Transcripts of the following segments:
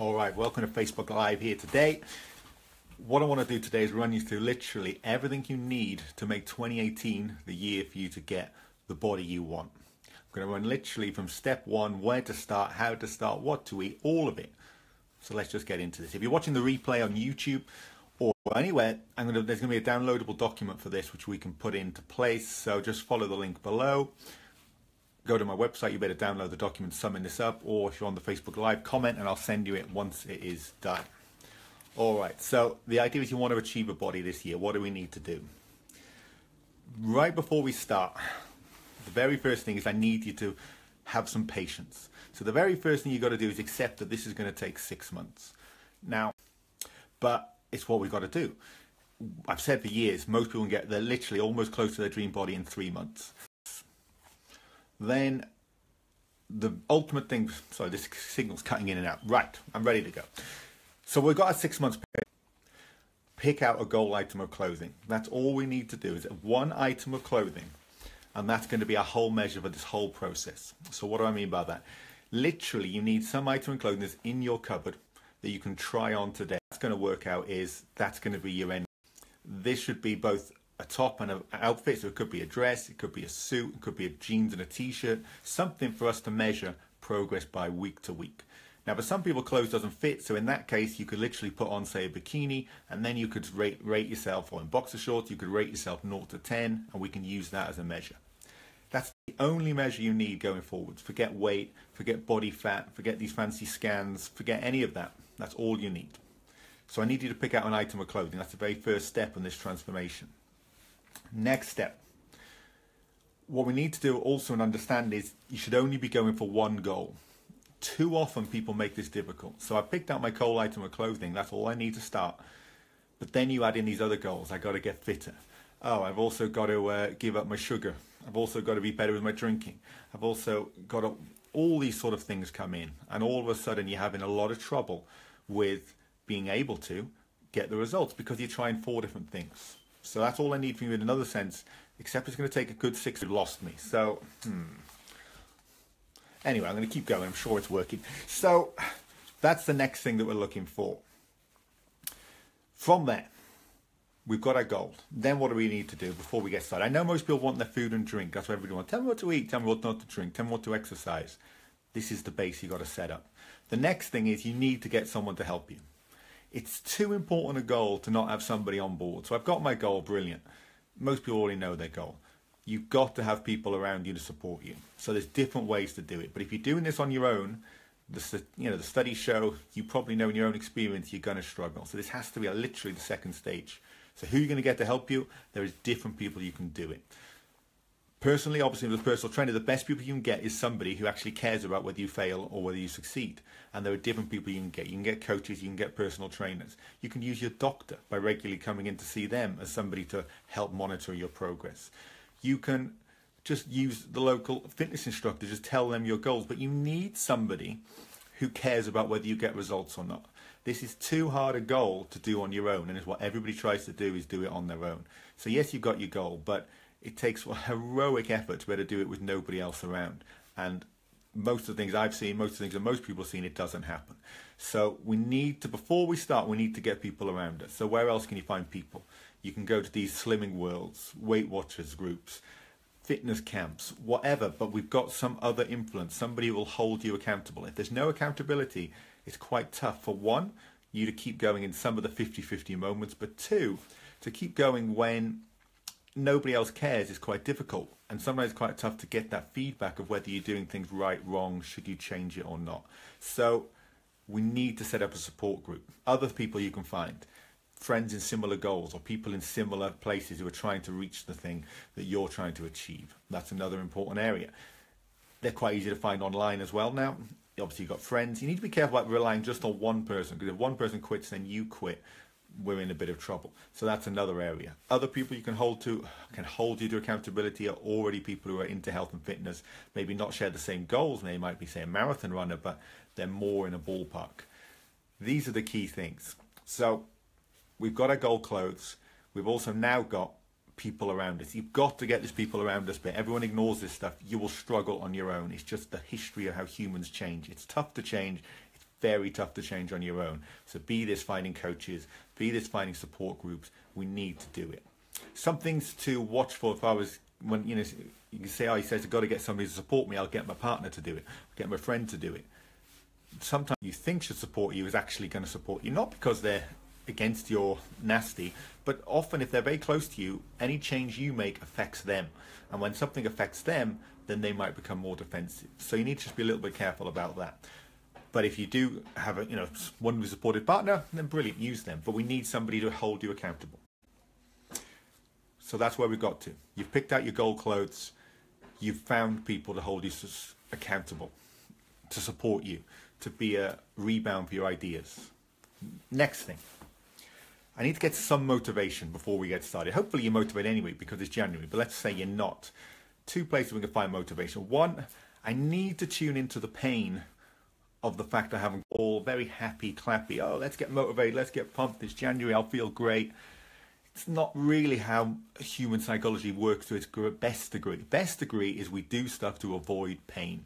All right, welcome to Facebook Live here today. What I want to do today is run you through literally everything you need to make 2018 the year for you to get the body you want. I'm going to run literally from step one, where to start, how to start, what to eat, all of it. So let's just get into this. If you're watching the replay on YouTube or anywhere, there's going to be a downloadable document for this which we can put into place. So just follow the link below. Go to my website, you better download the document summing this up, or if you're on the Facebook Live, comment and I'll send you it once it is done. All right, so the idea is you want to achieve a body this year. What do we need to do? Right before we start, the very first thing is I need you to have some patience. So the very first thing you got to do is accept that this is going to take 6 months. Now, but it's what we've got to do. I've said for years, most people can they're literally almost close to their dream body in 3 months. Then the ultimate thing, sorry, this signal's cutting in and out. Right, I'm ready to go. So we've got a 6 months period. Pick out a goal item of clothing. That's all we need to do is one item of clothing. And that's going to be a whole measure for this whole process. So what do I mean by that? Literally, you need some item of clothing that's in your cupboard that you can try on today. What's going to work out is that's going to be your end. This should be both a top and an outfit, so it could be a dress, it could be a suit, it could be a jeans and a t-shirt, something for us to measure progress by week to week. Now for some people clothes doesn't fit, so in that case you could literally put on, say, a bikini, and then you could rate yourself, or in boxer shorts you could rate yourself 0 to 10, and we can use that as a measure. That's the only measure you need going forwards. Forget weight, forget body fat, forget these fancy scans, forget any of that. That's all you need. So I need you to pick out an item of clothing. That's the very first step in this transformation. Next step, what we need to do also and understand is you should only be going for one goal. Too often people make this difficult. So I picked out my goal item of clothing, that's all I need to start. But then you add in these other goals. I got to get fitter. Oh, I've also got to give up my sugar. I've also got to be better with my drinking. I've also got to, all these sort of things come in, and all of a sudden you're having a lot of trouble with being able to get the results because you're trying 4 different things. So that's all I need from you in another sense, except it's going to take a good 6 years. Lost me. So, anyway, I'm going to keep going. I'm sure it's working. So that's the next thing that we're looking for. From there, we've got our goal. Then what do we need to do before we get started? I know most people want their food and drink. That's what everybody wants. Tell me what to eat. Tell me what not to drink. Tell me what to exercise. This is the base you've got to set up. The next thing is you need to get someone to help you. It's too important a goal to not have somebody on board. So I've got my goal, brilliant. Most people already know their goal. You've got to have people around you to support you. So there's different ways to do it. But if you're doing this on your own, the studies show, you probably know in your own experience, you're going to struggle. So this has to be literally the second stage. So who are you going to get to help you? There is different people you can do it. Personally, obviously, with a personal trainer, the best people you can get is somebody who actually cares about whether you fail or whether you succeed. And there are different people you can get. You can get coaches, you can get personal trainers. You can use your doctor by regularly coming in to see them as somebody to help monitor your progress. You can just use the local fitness instructor, just tell them your goals. But you need somebody who cares about whether you get results or not. This is too hard a goal to do on your own, and it's what everybody tries to do, is do it on their own. So yes, you've got your goal, but it takes a heroic effort to be able to do it with nobody else around. And most of the things I've seen, most of the things that most people have seen, it doesn't happen. So we need to, before we start, we need to get people around us. So where else can you find people? You can go to these Slimming Worlds, Weight Watchers groups, fitness camps, whatever, but we've got some other influence. Somebody who will hold you accountable. If there's no accountability, it's quite tough for one, you to keep going in some of the 50-50 moments, but two, to keep going when nobody else cares is quite difficult, and sometimes it's quite tough to get that feedback of whether you're doing things right, wrong, should you change it or not. So we need to set up a support group. Other people you can find, friends in similar goals or people in similar places who are trying to reach the thing that you're trying to achieve. That's another important area. They're quite easy to find online as well now. Obviously you've got friends. You need to be careful about relying just on one person, because if one person quits, then you quit. We're in a bit of trouble. So that's another area. Other people you can hold you to accountability are already people who are into health and fitness, maybe not share the same goals. They might be, say, a marathon runner, but they're more in a ballpark. These are the key things. So we've got our goal clothes. We've also now got people around us. You've got to get these people around us, but everyone ignores this stuff. You will struggle on your own. It's just the history of how humans change. It's tough to change. It's very tough to change on your own. So be this finding coaches, be this finding support groups. We need to do it. Some things to watch for if I was, when, you know, you can say, oh, he says I've got to get somebody to support me, I'll get my partner to do it, I'll get my friend to do it. Sometimes you think should support you is actually going to support you, not because they're against your nasty, but often if they're very close to you, any change you make affects them. And when something affects them, then they might become more defensive. So you need to just be a little bit careful about that. But if you do have a, one who's a supportive partner, then brilliant, use them. But we need somebody to hold you accountable. So that's where we got to. You've picked out your goal clothes. You've found people to hold you accountable, to support you, to be a rebound for your ideas. Next thing. I need to get some motivation before we get started. Hopefully you're motivated anyway because it's January, but let's say you're not. 2 places we can find motivation. 1, I need to tune into the pain of the fact I haven't all very happy, clappy. Oh, let's get motivated, let's get pumped. It's January, I'll feel great. It's not really how human psychology works to its best degree. Best degree is we do stuff to avoid pain,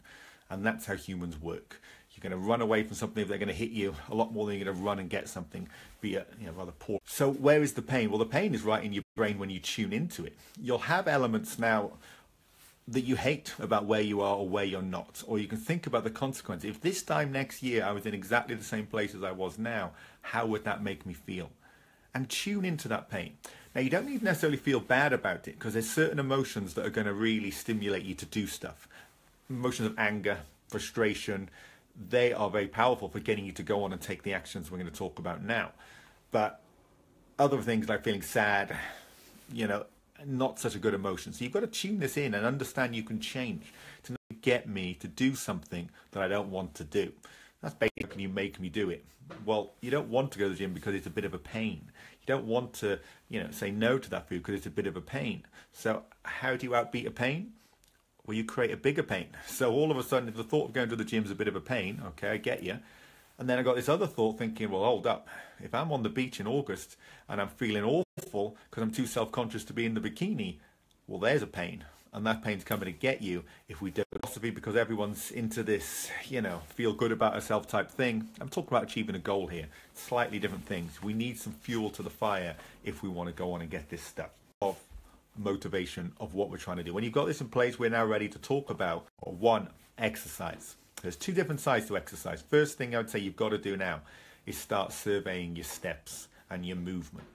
and that's how humans work. You're going to run away from something if they're going to hit you a lot more than you're going to run and get something, be it, rather poor. So where is the pain? Well, the pain is right in your brain when you tune into it. You'll have elements now that you hate about where you are or where you're not, or you can think about the consequence. If this time next year I was in exactly the same place as I was now, how would that make me feel? And tune into that pain. Now, you don't need to necessarily feel bad about it because there's certain emotions that are going to really stimulate you to do stuff. Emotions of anger, frustration, they are very powerful for getting you to go on and take the actions we're going to talk about now. But other things like feeling sad, not such a good emotion. So you've got to tune this in and understand you can change to get me to do something that I don't want to do. That's basically you make me do it. Well, you don't want to go to the gym because it's a bit of a pain. You don't want to, say no to that food because it's a bit of a pain. So how do you outbeat a pain? Well, you create a bigger pain. So all of a sudden, if the thought of going to the gym is a bit of a pain, okay, I get you. And then I got this other thought thinking, well, hold up. If I'm on the beach in August and I'm feeling awful because I'm too self-conscious to be in the bikini, well, there's a pain. And that pain's coming to get you if we do philosophy, because everyone's into this, feel good about ourselves type thing. I'm talking about achieving a goal here. Slightly different things. We need some fuel to the fire if we want to go on and get this stuff of motivation of what we're trying to do. When you've got this in place, we're now ready to talk about 1, exercise. There's 2 different sides to exercise. First thing I would say you've got to do now is start surveying your steps and your movement.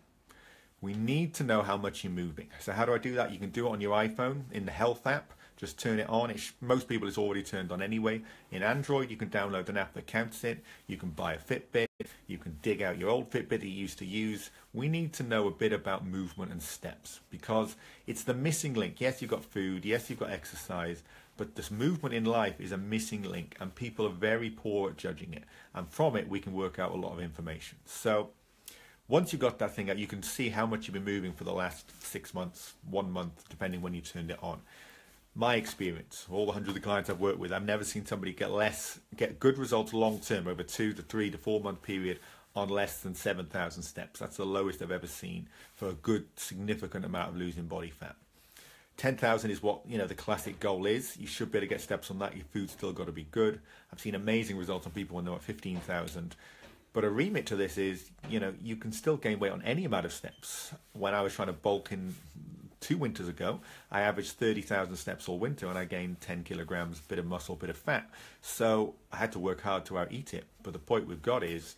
We need to know how much you're moving. So how do I do that? You can do it on your iPhone in the Health app. Just turn it on. Most people it's already turned on anyway. In Android, you can download an app that counts it. You can buy a Fitbit. You can dig out your old Fitbit that you used to use. We need to know a bit about movement and steps because it's the missing link. Yes, you've got food. Yes, you've got exercise. But this movement in life is a missing link and people are very poor at judging it. And from it, we can work out a lot of information. So once you've got that thing out, you can see how much you've been moving for the last 6 months, 1 month, depending when you turned it on. My experience, all the hundreds of clients I've worked with, I've never seen somebody get good results long term over 2 to 3 to 4 month period on less than 7,000 steps. That's the lowest I've ever seen for a good significant amount of losing body fat. 10,000 is what the classic goal is. You should be able to get steps on that. Your food's still got to be good. I've seen amazing results on people when they're at 15,000. But a remit to this is, you can still gain weight on any amount of steps. When I was trying to bulk in 2 winters ago, I averaged 30,000 steps all winter and I gained 10 kilograms, bit of muscle, bit of fat. So I had to work hard to out-eat it. But the point we've got is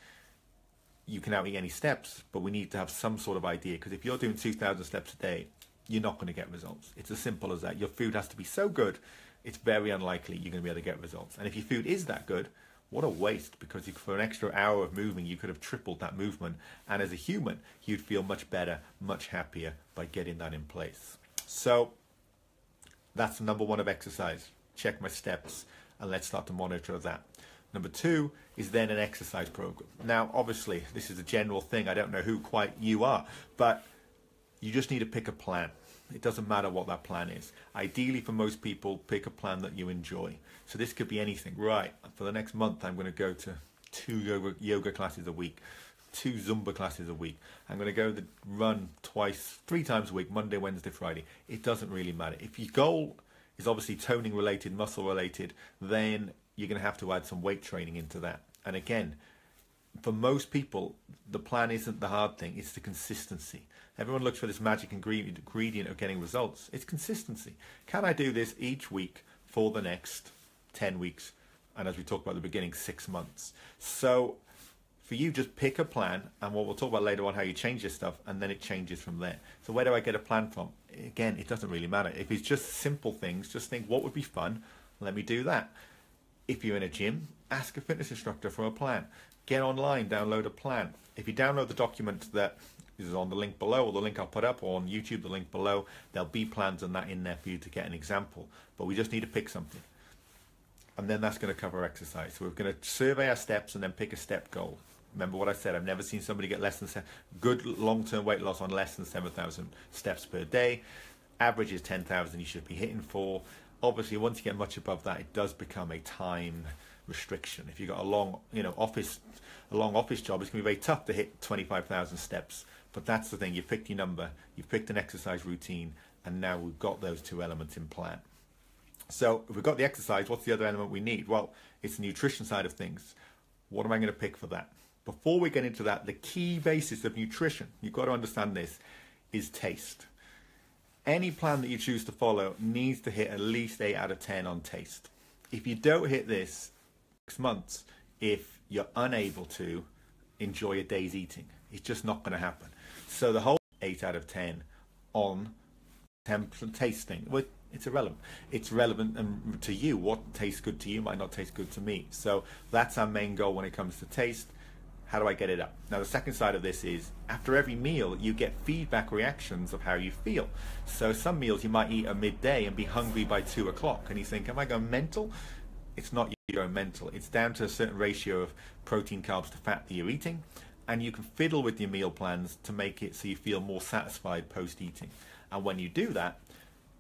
you can out-eat any steps, but we need to have some sort of idea. Because if you're doing 2,000 steps a day, you're not going to get results. It's as simple as that. Your food has to be so good, it's very unlikely you're going to be able to get results. And if your food is that good, what a waste, because for an extra hour of moving, you could have tripled that movement. And as a human, you'd feel much better, much happier by getting that in place. So that's number 1 of exercise. Check my steps and let's start to monitor that. Number 2 is then an exercise program. Now, obviously, this is a general thing. I don't know who quite you are, but you just need to pick a plan. It doesn't matter what that plan is. Ideally, for most people, pick a plan that you enjoy. So this could be anything. Right, for the next month, I'm going to go to 2 yoga classes a week, 2 Zumba classes a week. I'm going to go to run 3 times a week, Monday, Wednesday, Friday. It doesn't really matter. If your goal is obviously toning related, muscle related, then you're going to have to add some weight training into that. And again, for most people, the plan isn't the hard thing, it's the consistency. Everyone looks for this magic ingredient of getting results. It's consistency. Can I do this each week for the next 10 weeks? And as we talked about at the beginning, 6 months. So for you, just pick a plan, and what we'll talk about later on, how you change your stuff, and then it changes from there. So where do I get a plan from? Again, it doesn't really matter. If it's just simple things, just think, what would be fun? Let me do that. If you're in a gym, ask a fitness instructor for a plan. Get online, download a plan. If you download the document that is on the link below, or the link I'll put up, or on YouTube, the link below, there'll be plans and that in there for you to get an example. But we just need to pick something. And then that's going to cover exercise. So we're going to survey our steps and then pick a step goal. Remember what I said, I've never seen somebody get less than good long-term weight loss on less than 7,000 steps per day. Average is 10,000 you should be hitting for. Obviously, once you get much above that, it does become a time restriction. If you've got a long office job, it's going to be very tough to hit 25,000 steps. But that's the thing, you picked your number, you've picked an exercise routine, and now we've got those two elements in plan. So if we've got the exercise, what's the other element we need? Well, it's the nutrition side of things. What am I going to pick for that? Before we get into that, the key basis of nutrition, you've got to understand this, is taste. Any plan that you choose to follow needs to hit at least 8 out of 10 on taste. If you don't hit this, 6 months, if you're unable to enjoy a day's eating, it's just not going to happen. So the whole 8 out of 10 on tasting, well, it's irrelevant. It's relevant to you. What tastes good to you might not taste good to me. So that's our main goal when it comes to taste. How do I get it up? Now, the second side of this is, after every meal, you get feedback reactions of how you feel. So some meals you might eat at midday and be hungry by 2 o'clock. And you think, am I going mental? It's not you going mental. It's down to a certain ratio of protein, carbs to fat that you're eating. And you can fiddle with your meal plans to make it so you feel more satisfied post-eating. And when you do that,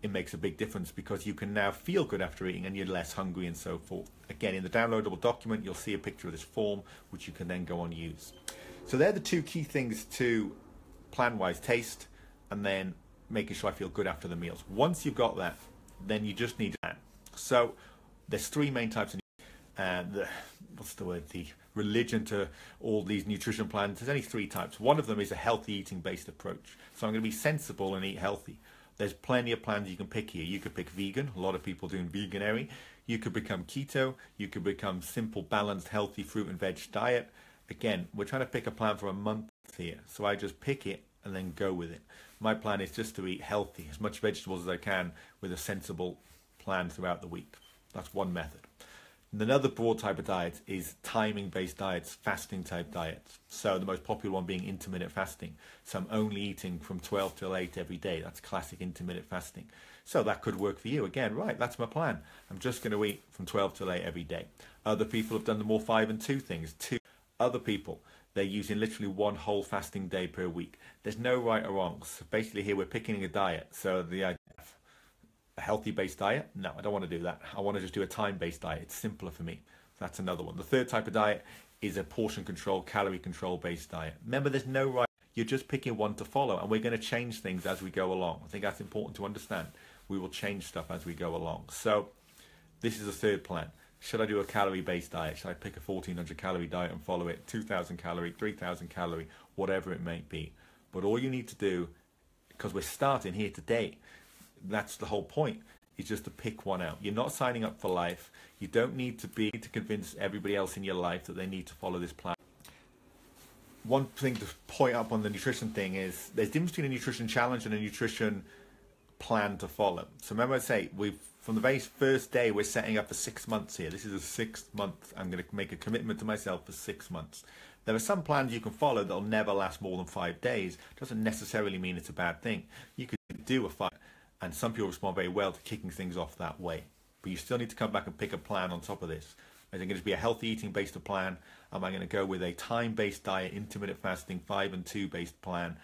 it makes a big difference, because you can now feel good after eating and you're less hungry and so forth. Again, in the downloadable document, you'll see a picture of this form, which you can then go on and use. So they're the two key things to plan-wise: taste, and then making sure I feel good after the meals. Once you've got that, then you just need that. So there's 3 main types of the religion to all these nutrition plans. There's only 3 types. One of them is a healthy eating based approach. So I'm going to be sensible and eat healthy. There's plenty of plans you can pick here. You could pick vegan. A lot of people doing veganary. You could become keto. You could become simple, balanced, healthy fruit and veg diet. Again, we're trying to pick a plan for a month here. So I just pick it and then go with it. My plan is just to eat healthy, as much vegetables as I can, with a sensible plan throughout the week. That's one method. Another broad type of diet is timing-based diets, fasting-type diets. So the most popular one being intermittent fasting. So I'm only eating from 12 till 8 every day. That's classic intermittent fasting. So that could work for you. Again, right, that's my plan. I'm just going to eat from 12 till 8 every day. Other people have done the more 5 and 2 things. Other people, they're using literally 1 whole fasting day per week. There's no right or wrong. So basically here we're picking a diet. So the idea of a healthy-based diet? No, I don't want to do that. I want to just do a time-based diet. It's simpler for me. That's another one. The third type of diet is a portion control, calorie control-based diet. Remember, there's no right. You're just picking one to follow, and we're going to change things as we go along. I think that's important to understand. We will change stuff as we go along. So this is the third plan. Should I do a calorie-based diet? Should I pick a 1,400 calorie diet and follow it? 2,000 calorie, 3,000 calorie, whatever it may be. But all you need to do, because we're starting here today, that's the whole point, is just to pick one out. You're not signing up for life. You don't need to convince everybody else in your life that they need to follow this plan. One thing to point up on the nutrition thing is there's a difference between a nutrition challenge and a nutrition plan to follow. So remember I say, from the very first day, we're setting up for 6 months here. This is a 6th month. I'm going to make a commitment to myself for 6 months. There are some plans you can follow that'll never last more than 5 days. Doesn't necessarily mean it's a bad thing. You could do a 5, and some people respond very well to kicking things off that way. But you still need to come back and pick a plan on top of this. Is it going to be a healthy eating based plan? Am I going to go with a time-based diet, intermittent fasting, 5 and 2 based plan?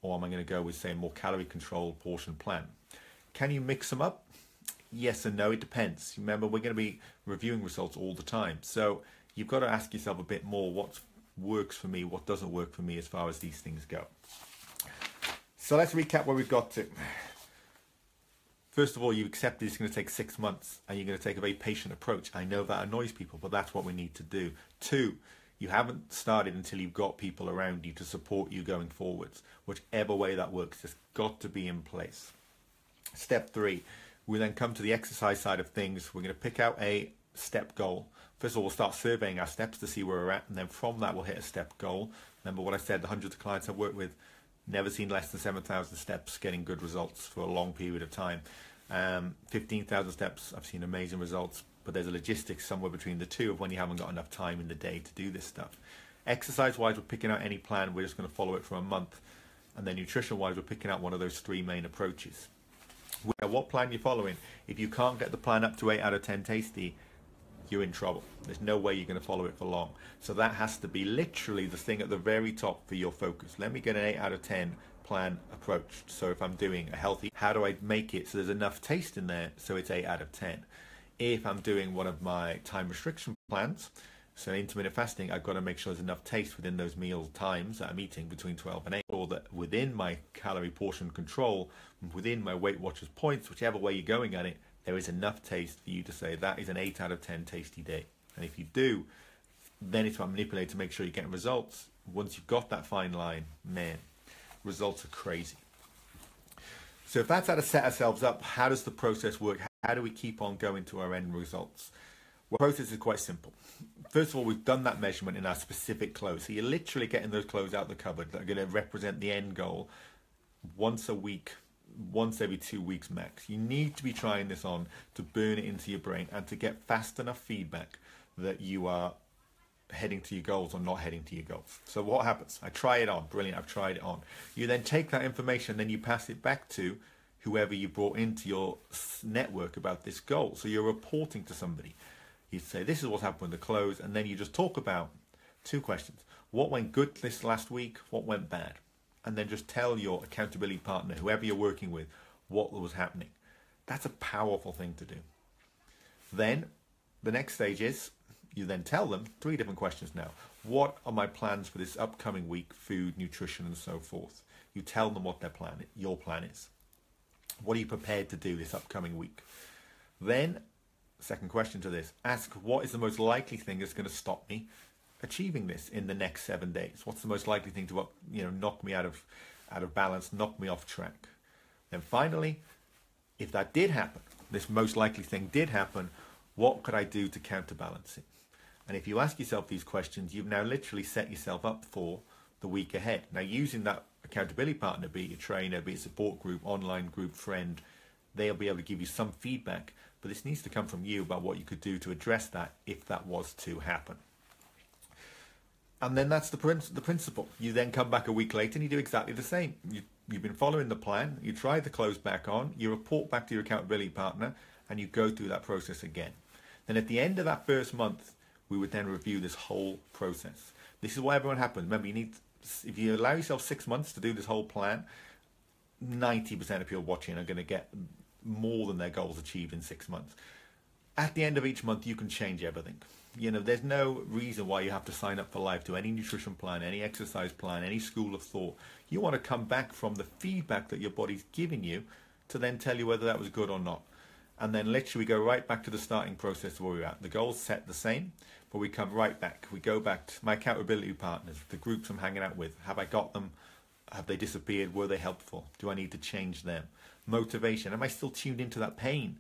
Or am I going to go with, say, a more calorie controlled portion plan? Can you mix them up? Yes and no, it depends. Remember, we're going to be reviewing results all the time. So you've got to ask yourself a bit more what works for me, what doesn't work for me as far as these things go. So let's recap where we've got to. First of all, you accept it's going to take 6 months and you're going to take a very patient approach. I know that annoys people, but that's what we need to do. 2, you haven't started until you've got people around you to support you going forwards. Whichever way that works, it's got to be in place. Step 3, we then come to the exercise side of things. We're going to pick out a step goal. First of all, we'll start surveying our steps to see where we're at, and then from that we'll hit a step goal. Remember what I said, the hundreds of clients I've worked with, never seen less than 7,000 steps getting good results for a long period of time. 15,000 steps, I've seen amazing results, but there's a logistics somewhere between the two of when you haven't got enough time in the day to do this stuff. Exercise-wise, we're picking out any plan. We're just going to follow it for a month. And then nutrition-wise, we're picking out one of those 3 main approaches. What plan you're following, if you can't get the plan up to 8 out of 10 tasty, you're in trouble. There's no way you're going to follow it for long. So that has to be literally the thing at the very top for your focus. Let me get an 8 out of 10 plan approach. So if I'm doing a healthy, how do I make it so there's enough taste in there so it's 8 out of 10? If I'm doing one of my time restriction plans, so intermittent fasting, I've got to make sure there's enough taste within those meal times that I'm eating between 12 and 8, or that within my calorie portion control, within my Weight Watchers points, whichever way you're going at it, there is enough taste for you to say that is an 8 out of 10 tasty day. And if you do, then it's about manipulating to make sure you're getting results. Once you've got that fine line, man, results are crazy. So if that's how to set ourselves up, how does the process work? How do we keep on going to our end results? Well, the process is quite simple. First of all, we've done that measurement in our specific clothes. So you're literally getting those clothes out the cupboard that are going to represent the end goal once a week, once every 2 weeks max. You need to be trying this on to burn it into your brain and to get fast enough feedback that you are heading to your goals or not heading to your goals. So what happens? I try it on. Brilliant. I've tried it on. You then take that information, then you pass it back to whoever you brought into your network about this goal. So you're reporting to somebody. You say, this is what's happened with the clothes, and then you just talk about 2 questions. What went good this last week? What went bad? And then just tell your accountability partner, whoever you're working with, what was happening. That's a powerful thing to do. Then the next stage is you then tell them 3 different questions now. What are my plans for this upcoming week? Food, nutrition, and so forth. You tell them what your plan is. What are you prepared to do this upcoming week? Then, second question to this, ask what is the most likely thing that's going to stop me achieving this in the next 7 days? What's the most likely thing to knock me out of balance, knock me off track? Then finally, if that did happen, this most likely thing did happen, what could I do to counterbalance it? And if you ask yourself these questions, you've now literally set yourself up for the week ahead. Now, using that accountability partner, be it a trainer, be it a support group, online group, friend, they'll be able to give you some feedback, but this needs to come from you about what you could do to address that if that was to happen. And then that's the principle. You then come back a week later and you do exactly the same. You've been following the plan, you try the clothes back on, you report back to your accountability partner, and you go through that process again. Then at the end of that first month, we would then review this whole process. This is why everyone happens. Remember, if you allow yourself 6 months to do this whole plan, 90% of people watching are going to get more than their goals achieved in 6 months. At the end of each month, you can change everything. There's no reason why you have to sign up for life to any nutrition plan, any exercise plan, any school of thought. You want to come back from the feedback that your body's giving you to then tell you whether that was good or not. And then literally go right back to the starting process where we're at. The goals set the same, but we come right back. We go back to my accountability partners, the groups I'm hanging out with. Have I got them? Have they disappeared? Were they helpful? Do I need to change them? Motivation. Am I still tuned into that pain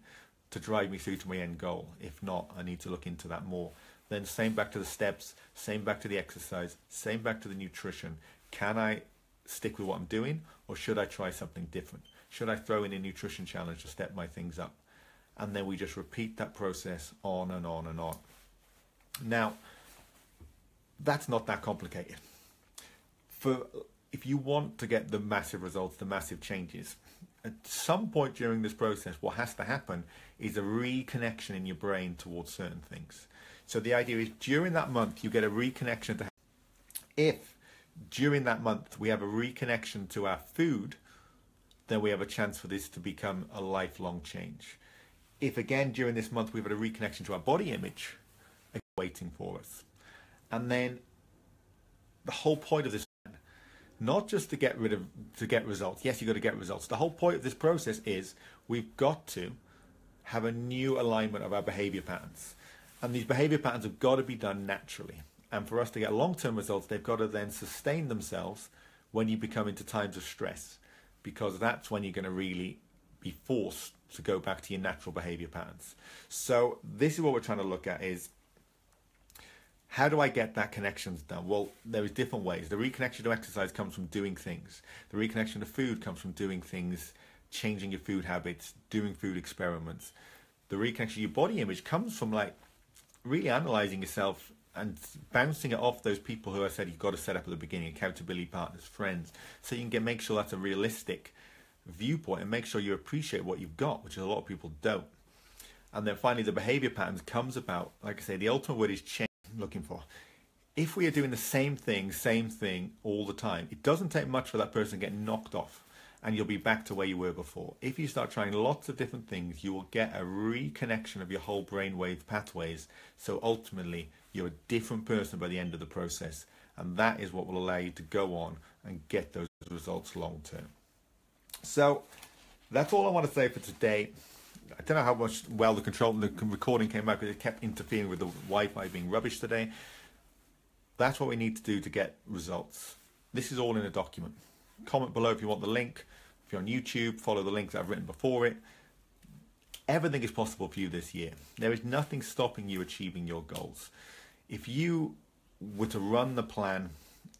to drive me through to my end goal? If not, I need to look into that more. Then same back to the steps, same back to the exercise, same back to the nutrition. Can I stick with what I'm doing, or should I try something different? Should I throw in a nutrition challenge to step my things up? And then we just repeat that process on and on and on. Now, that's not that complicated. If you want to get the massive results, the massive changes, at some point during this process, what has to happen is a reconnection in your brain towards certain things. So the idea is during that month, you get a reconnection to. If during that month we have a reconnection to our food, then we have a chance for this to become a lifelong change. If again during this month we've had a reconnection to our body image, waiting for us. And then the whole point of this not just to get results. Yes, you've got to get results. The whole point of this process is we've got to have a new alignment of our behavior patterns. And these behavior patterns have got to be done naturally. And for us to get long-term results, they've got to then sustain themselves when you become into times of stress, because that's when you're going to really be forced to go back to your natural behavior patterns. So this is what we're trying to look at is, how do I get that connections done? Well, there is different ways. The reconnection to exercise comes from doing things. The reconnection to food comes from doing things, changing your food habits, doing food experiments. The reconnection to your body image comes from like really analyzing yourself and bouncing it off those people who I said you've got to set up at the beginning, accountability partners, friends, so you can make sure that's a realistic viewpoint and make sure you appreciate what you've got, which a lot of people don't. And then finally, the behavior patterns comes about, like I say, the ultimate word is change. Looking for. If we are doing the same thing all the time, it doesn't take much for that person to get knocked off and you'll be back to where you were before. If you start trying lots of different things, you will get a reconnection of your whole brainwave pathways. So ultimately, you're a different person by the end of the process. And that is what will allow you to go on and get those results long term. So that's all I want to say for today. I don't know how much the recording came out because it kept interfering with the Wi-Fi being rubbish today. That's what we need to do to get results. This is all in a document. Comment below if you want the link. If you're on YouTube, follow the links that I've written before it. Everything is possible for you this year. There is nothing stopping you achieving your goals. If you were to run the plan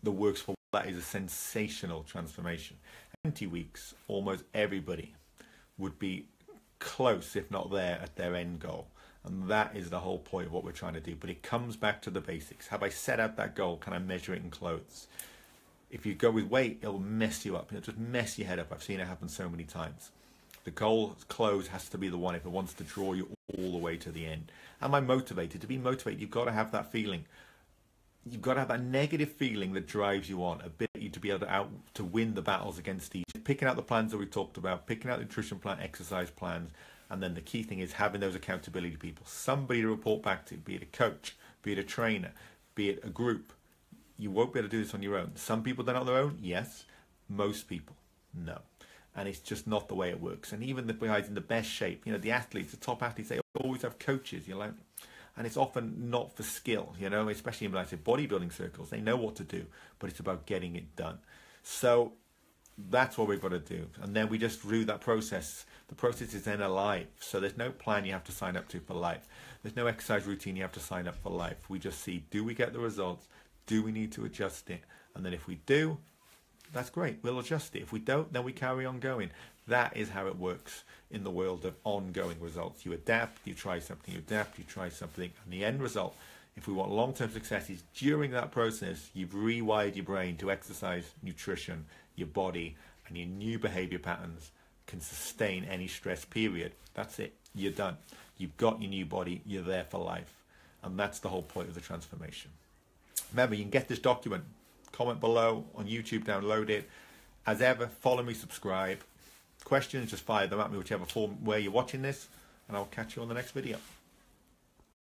that works for, that is a sensational transformation. 20 weeks, almost everybody would be close, if not there, at their end goal. And that is the whole point of what we're trying to do. But it comes back to the basics. Have I set out that goal? Can I measure it in clothes? If you go with weight, it'll mess you up. It'll just mess your head up. I've seen it happen so many times. The goal, clothes, has to be the one if it wants to draw you all the way to the end. Am I motivated? To be motivated, you've got to have that feeling. You've got to have that negative feeling that drives you on, a bit you to be able to win the battles against each. Picking out the plans that we talked about, picking out the nutrition plan, exercise plans, and then the key thing is having those accountability people, somebody to report back to, be it a coach, be it a trainer, be it a group. You won't be able to do this on your own. Some people done it on their own, yes. Most people, no. And it's just not the way it works. And even the guys in the best shape, you know, the athletes, the top athletes, they always have coaches, you know. And it's often not for skill, you know, especially in, like I say, bodybuilding circles. They know what to do, but it's about getting it done. So that's what we've got to do. And then we just do that process. The process is then alive. So there's no plan you have to sign up to for life. There's no exercise routine you have to sign up for life. We just see, do we get the results? Do we need to adjust it? And then if we do, that's great. We'll adjust it. If we don't, then we carry on going. That is how it works in the world of ongoing results. You adapt, you try something, you adapt, you try something. And the end result, if we want long-term success, is during that process, you've rewired your brain to exercise, nutrition, your body, and your new behavior patterns can sustain any stress period. That's it. You're done. You've got your new body. You're there for life. And that's the whole point of the transformation. Remember, you can get this document. Comment below on YouTube, download it. As ever, follow me, subscribe. Questions, just fire them at me, whichever form where you're watching this, and I'll catch you on the next video.